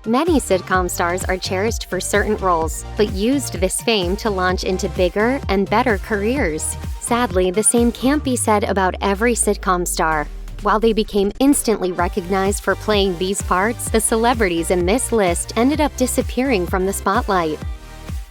Many sitcom stars are cherished for certain roles, but used this fame to launch into bigger and better careers. Sadly, the same can't be said about every sitcom star. While they became instantly recognized for playing these parts, the celebrities in this list ended up disappearing from the spotlight.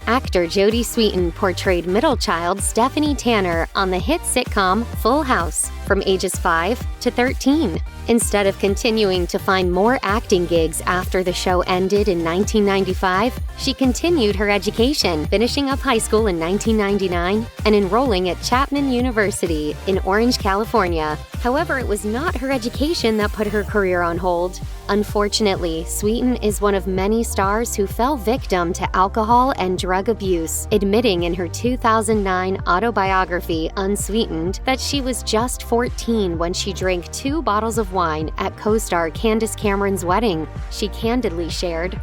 Actor Jodie Sweetin portrayed middle child Stephanie Tanner on the hit sitcom Full House from ages 5 to 13. Instead of continuing to find more acting gigs after the show ended in 1995, she continued her education, finishing up high school in 1999 and enrolling at Chapman University in Orange, California. However, it was not her education that put her career on hold. Unfortunately, Sweetin is one of many stars who fell victim to alcohol and drug abuse, admitting in her 2009 autobiography, Unsweetened, that she was just 14 when she drank 2 bottles of wine at co-star Candace Cameron's wedding. She candidly shared,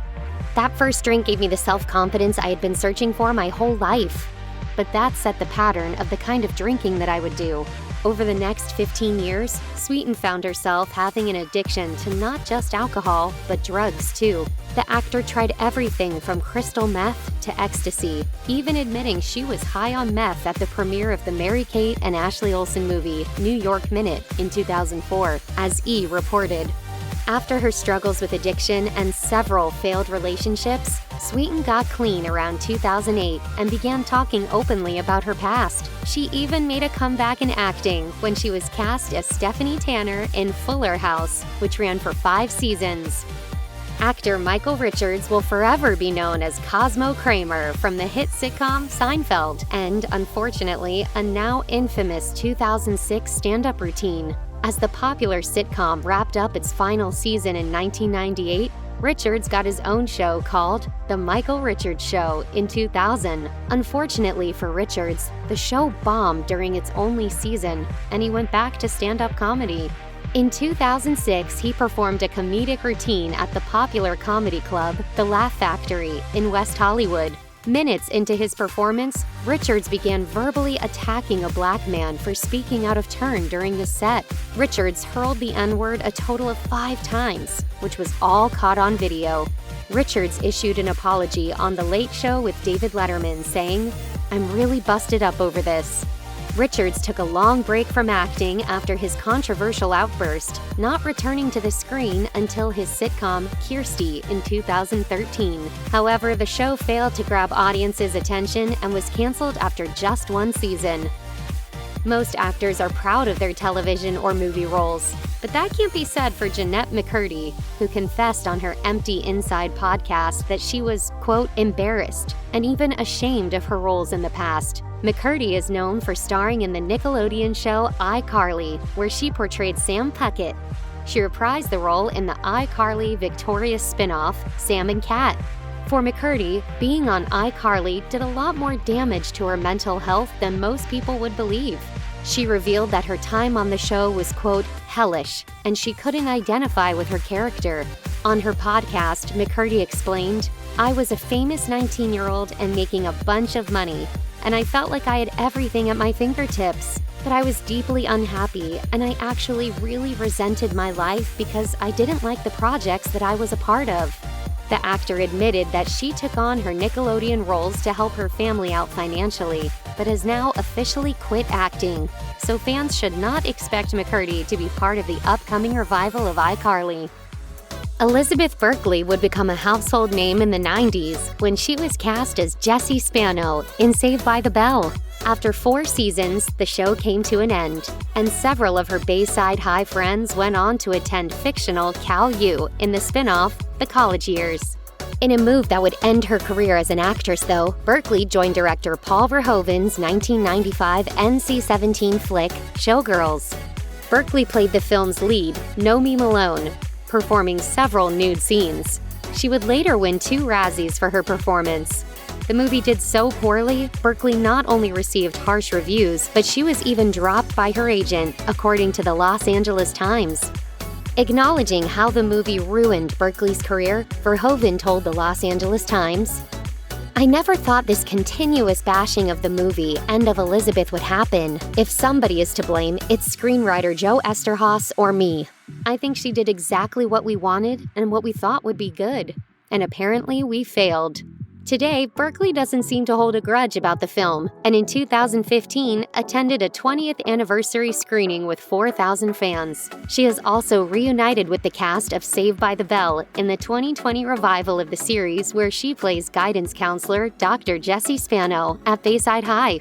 "That first drink gave me the self-confidence I had been searching for my whole life. But that set the pattern of the kind of drinking that I would do." Over the next 15 years, Sweetin found herself having an addiction to not just alcohol, but drugs too. The actor tried everything from crystal meth to ecstasy, even admitting she was high on meth at the premiere of the Mary-Kate and Ashley Olsen movie, New York Minute, in 2004, as E! Reported. After her struggles with addiction and several failed relationships, Sweetin got clean around 2008 and began talking openly about her past. She even made a comeback in acting when she was cast as Stephanie Tanner in Fuller House, which ran for 5 seasons. Actor Michael Richards will forever be known as Cosmo Kramer from the hit sitcom Seinfeld and, unfortunately, a now infamous 2006 stand-up routine. As the popular sitcom wrapped up its final season in 1998, Richards got his own show called The Michael Richards Show in 2000. Unfortunately for Richards, the show bombed during its only season, and he went back to stand-up comedy. In 2006, he performed a comedic routine at the popular comedy club, The Laugh Factory, in West Hollywood. Minutes into his performance, Richards began verbally attacking a black man for speaking out of turn during his set. Richards hurled the N-word a total of 5 times, which was all caught on video. Richards issued an apology on The Late Show with David Letterman, saying, "I'm really busted up over this." Richards took a long break from acting after his controversial outburst, not returning to the screen until his sitcom Kirstie in 2013. However, the show failed to grab audiences' attention and was canceled after just 1 season. Most actors are proud of their television or movie roles, but that can't be said for Jennette McCurdy, who confessed on her Empty Inside podcast that she was, quote, embarrassed and even ashamed of her roles in the past. McCurdy is known for starring in the Nickelodeon show iCarly, where she portrayed Sam Puckett. She reprised the role in the iCarly Victorious spin-off, Sam and Cat. For McCurdy, being on iCarly did a lot more damage to her mental health than most people would believe. She revealed that her time on the show was, quote, hellish, and she couldn't identify with her character. On her podcast, McCurdy explained, "I was a famous 19-year-old and making a bunch of money, and I felt like I had everything at my fingertips. But I was deeply unhappy, and I actually really resented my life because I didn't like the projects that I was a part of." The actor admitted that she took on her Nickelodeon roles to help her family out financially, but has now officially quit acting. So fans should not expect McCurdy to be part of the upcoming revival of iCarly. Elizabeth Berkley would become a household name in the 90s when she was cast as Jessie Spano in Saved by the Bell. After 4 seasons, the show came to an end, and several of her Bayside High friends went on to attend fictional Cal U in the spin-off The College Years. In a move that would end her career as an actress, though, Berkley joined director Paul Verhoeven's 1995 NC-17 flick, Showgirls. Berkley played the film's lead, Nomi Malone, performing several nude scenes. She would later win 2 Razzies for her performance. The movie did so poorly, Berkley not only received harsh reviews, but she was even dropped by her agent, according to the Los Angeles Times. Acknowledging how the movie ruined Berkley's career, Verhoeven told the Los Angeles Times, "I never thought this continuous bashing of the movie and of Elizabeth would happen. If somebody is to blame, it's screenwriter Joe Esterhaus or me. I think she did exactly what we wanted and what we thought would be good. and apparently we failed. Today, Berkeley doesn't seem to hold a grudge about the film, and in 2015 attended a 20th anniversary screening with 4,000 fans. She has also reunited with the cast of Saved by the Bell in the 2020 revival of the series, where she plays guidance counselor Dr. Jessie Spano at Bayside High.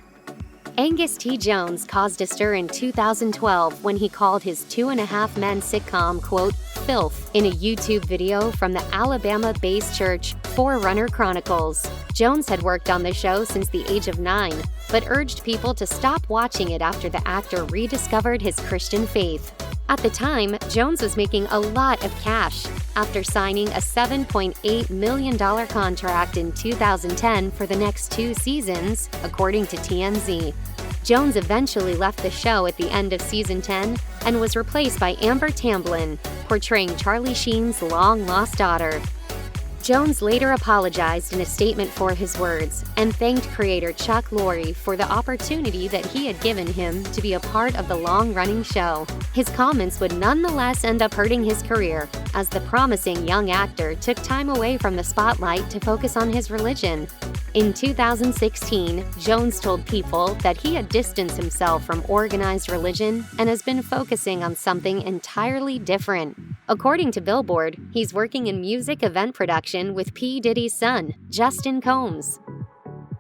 Angus T. Jones caused a stir in 2012 when he called his Two and a Half Men sitcom, quote, filth, in a YouTube video from the Alabama-based church Forerunner Chronicles. Jones had worked on the show since the age of 9, but urged people to stop watching it after the actor rediscovered his Christian faith. At the time, Jones was making a lot of cash after signing a $7.8 million contract in 2010 for the next 2 seasons, according to TMZ. Jones eventually left the show at the end of season 10 and was replaced by Amber Tamblyn, portraying Charlie Sheen's long-lost daughter. Jones later apologized in a statement for his words and thanked creator Chuck Lorre for the opportunity that he had given him to be a part of the long-running show. His comments would nonetheless end up hurting his career, as the promising young actor took time away from the spotlight to focus on his religion. In 2016, Jones told People that he had distanced himself from organized religion and has been focusing on something entirely different. According to Billboard, he's working in music event production with P. Diddy's son, Justin Combs.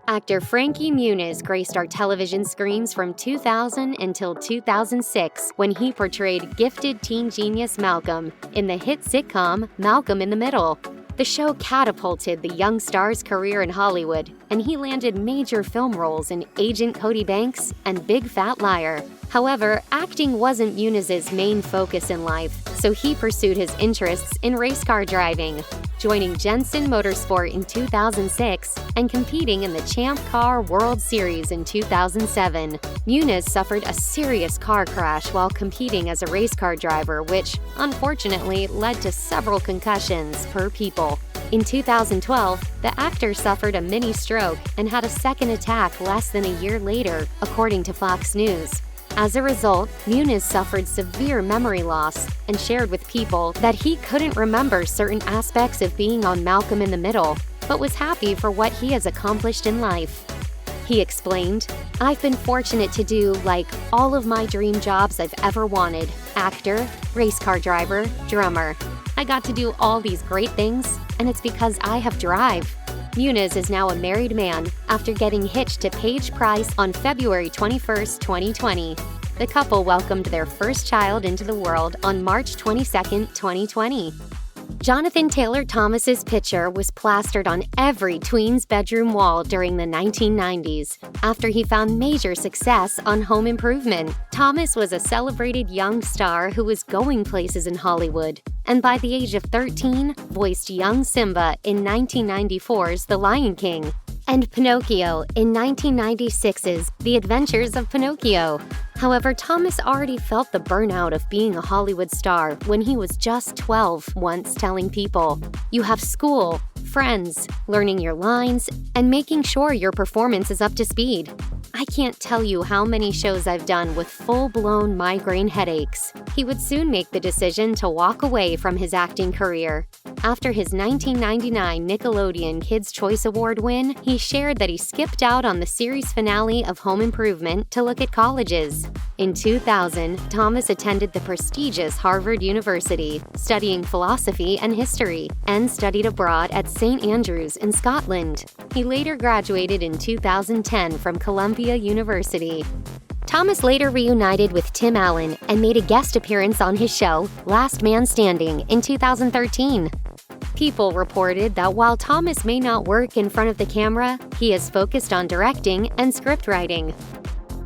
Actor Frankie Muniz graced our television screens from 2000 until 2006 when he portrayed gifted teen genius Malcolm in the hit sitcom Malcolm in the Middle. The show catapulted the young star's career in Hollywood, and he landed major film roles in Agent Cody Banks and Big Fat Liar. However, acting wasn't Muniz's main focus in life, so he pursued his interests in race car driving, joining Jensen Motorsport in 2006 and competing in the Champ Car World Series in 2007. Muniz suffered a serious car crash while competing as a race car driver, which, unfortunately, led to several concussions per People. In 2012, the actor suffered a mini stroke and had a second attack less than a year later, according to Fox News. As a result, Muniz suffered severe memory loss and shared with People that he couldn't remember certain aspects of being on Malcolm in the Middle, but was happy for what he has accomplished in life. He explained, "I've been fortunate to do, like, all of my dream jobs I've ever wanted: actor, race car driver, drummer. I got to do all these great things, and it's because I have drive." Muniz is now a married man after getting hitched to Paige Price on February 21, 2020. The couple welcomed their first child into the world on March 22, 2020. Jonathan Taylor Thomas's picture was plastered on every tween's bedroom wall during the 1990s after he found major success on Home Improvement. Thomas was a celebrated young star who was going places in Hollywood, and by the age of 13, voiced young Simba in 1994's The Lion King, and Pinocchio in 1996's The Adventures of Pinocchio. However, Thomas already felt the burnout of being a Hollywood star when he was just 12, once telling People, "You have school, friends, learning your lines, and making sure your performance is up to speed. I can't tell you how many shows I've done with full-blown migraine headaches." He would soon make the decision to walk away from his acting career. After his 1999 Nickelodeon Kids' Choice Award win, he shared that he skipped out on the series finale of Home Improvement to look at colleges. In 2000, Thomas attended the prestigious Harvard University, studying philosophy and history, and studied abroad at St. Andrews in Scotland. He later graduated in 2010 from Columbia University. Thomas later reunited with Tim Allen and made a guest appearance on his show, Last Man Standing, in 2013. People reported that while Thomas may not work in front of the camera, he is focused on directing and script writing.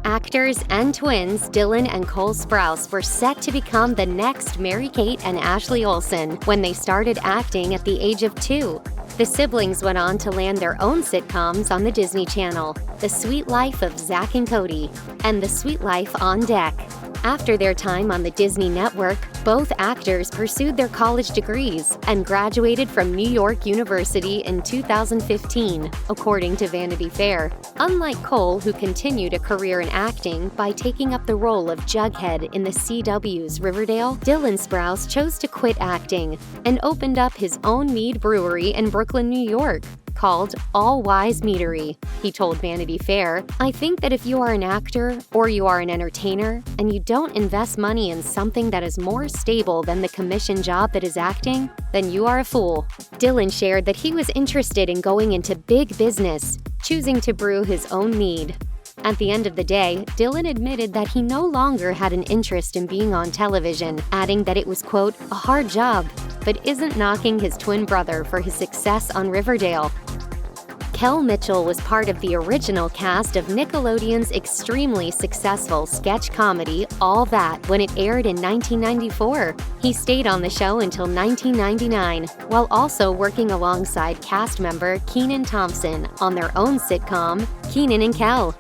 Actors and twins Dylan and Cole Sprouse were set to become the next Mary-Kate and Ashley Olsen when they started acting at the age of 2. The siblings went on to land their own sitcoms on the Disney Channel, The Sweet Life of Zack and Cody, and The Sweet Life on Deck. After their time on the Disney Network, both actors pursued their college degrees and graduated from New York University in 2015, according to Vanity Fair. Unlike Cole, who continued a career in acting by taking up the role of Jughead in the CW's Riverdale, Dylan Sprouse chose to quit acting and opened up his own mead brewery in Brooklyn, New York, called All Wise Meadery. He told Vanity Fair, "I think that if you are an actor or you are an entertainer and you don't invest money in something that is more stable than the commission job that is acting, then you are a fool." Dylan shared that he was interested in going into big business, choosing to brew his own mead. At the end of the day, Dylan admitted that he no longer had an interest in being on television, adding that it was, quote, "a hard job," but isn't knocking his twin brother for his success on Riverdale. Kel Mitchell was part of the original cast of Nickelodeon's extremely successful sketch comedy All That when it aired in 1994. He stayed on the show until 1999, while also working alongside cast member Kenan Thompson on their own sitcom, Kenan and Kel.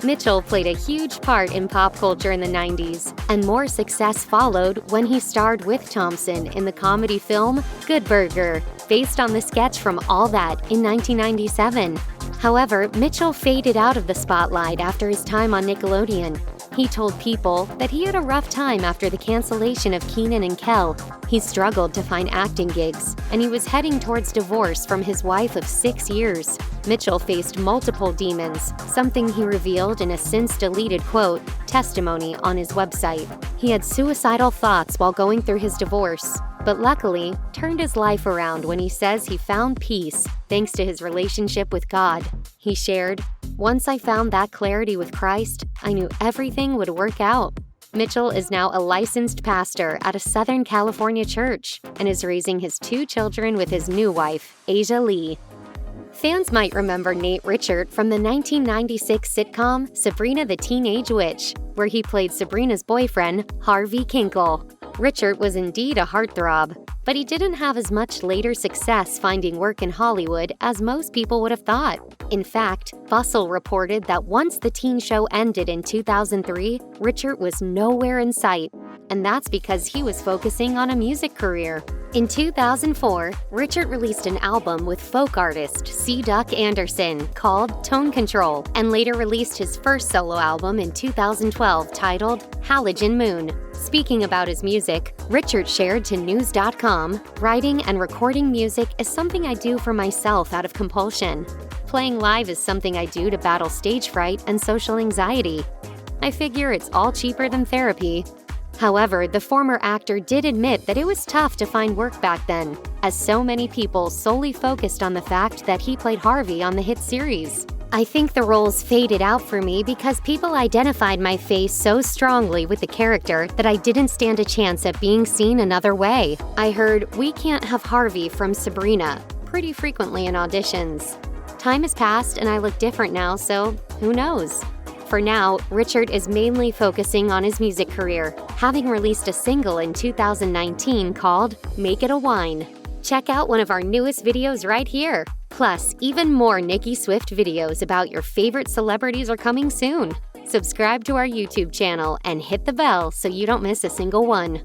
Mitchell played a huge part in pop culture in the 90s, and more success followed when he starred with Thompson in the comedy film Good Burger, based on the sketch from All That in 1997. However, Mitchell faded out of the spotlight after his time on Nickelodeon. He told People that he had a rough time after the cancellation of Kenan and Kel. He struggled to find acting gigs, and he was heading towards divorce from his wife of 6 years. Mitchell faced multiple demons, something he revealed in a since-deleted quote, testimony on his website. He had suicidal thoughts while going through his divorce, but luckily turned his life around when he says he found peace thanks to his relationship with God. He shared, "Once I found that clarity with Christ, I knew everything would work out." Mitchell is now a licensed pastor at a Southern California church and is raising his 2 children with his new wife, Asia Lee. Fans might remember Nate Richert from the 1996 sitcom Sabrina the Teenage Witch, where he played Sabrina's boyfriend, Harvey Kinkle. Richert was indeed a heartthrob, but he didn't have as much later success finding work in Hollywood as most people would have thought. In fact, Bustle reported that once the teen show ended in 2003, Richert was nowhere in sight, and that's because he was focusing on a music career. In 2004, Richert released an album with folk artist C. Duck Anderson called Tone Control, and later released his first solo album in 2012 titled Halogen Moon. Speaking about his music, Richert shared to News.com, "Writing and recording music is something I do for myself out of compulsion. Playing live is something I do to battle stage fright and social anxiety. I figure it's all cheaper than therapy." However, the former actor did admit that it was tough to find work back then, as so many people solely focused on the fact that he played Harvey on the hit series. "I think the roles faded out for me because people identified my face so strongly with the character that I didn't stand a chance at being seen another way. I heard, 'We can't have Harvey from Sabrina,' pretty frequently in auditions. Time has passed and I look different now, so who knows?" For now, Richert is mainly focusing on his music career, having released a single in 2019 called Make It a Wine. Check out one of our newest videos right here. Plus, even more Nicki Swift videos about your favorite celebrities are coming soon. Subscribe to our YouTube channel and hit the bell so you don't miss a single one.